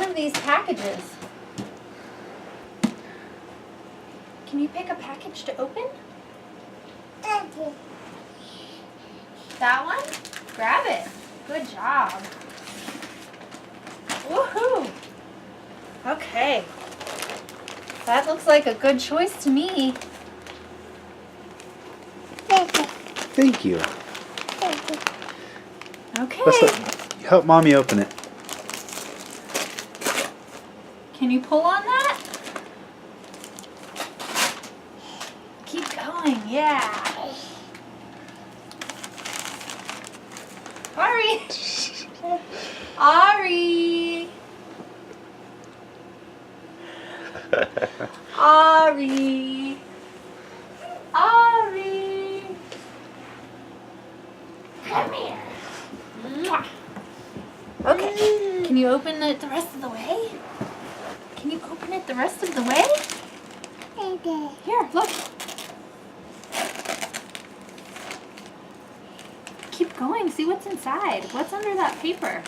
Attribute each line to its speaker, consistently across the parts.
Speaker 1: of these packages? Can you pick a package to open? That one? Grab it. Good job. Woohoo! Okay. That looks like a good choice to me.
Speaker 2: Thank you.
Speaker 1: Okay.
Speaker 2: Help Mommy open it.
Speaker 1: Can you pull on that? Keep going, yeah. Ari! Ari! Ari! Ari! Come here. Mwah. Okay. Can you open it the rest of the way? Can you open it the rest of the way? Here, look. Keep going. See what's inside. What's under that paper?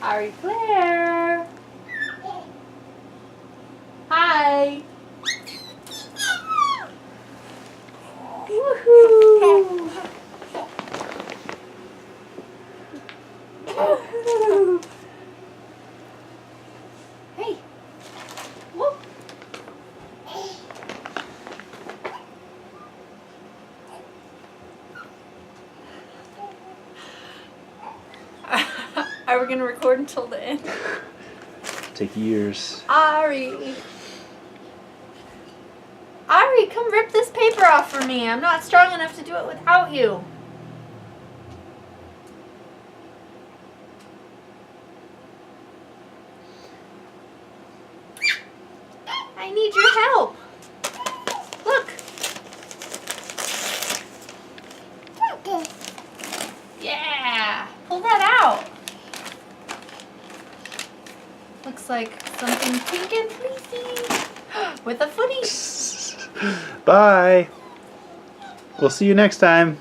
Speaker 1: Ari Claire. Hi. Woohoo. Woohoo. Hey. Whoop. Are we going to record until the end?
Speaker 2: Take years.
Speaker 1: Ari. Ari, come rip this paper off for me. I'm not strong enough to do it without you. I need your help. Look. Yeah. Pull that out. Looks like something pink and fleecy. With a footy.
Speaker 2: Bye. We'll see you next time.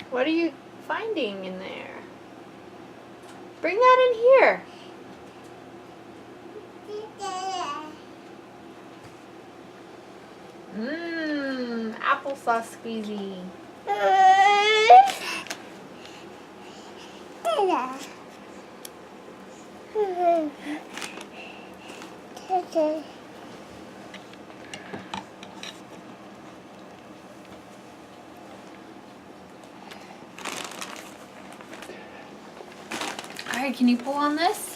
Speaker 1: What are you finding in there? Bring that in here. Mmm, applesauce squeezy. All right, can you pull on this?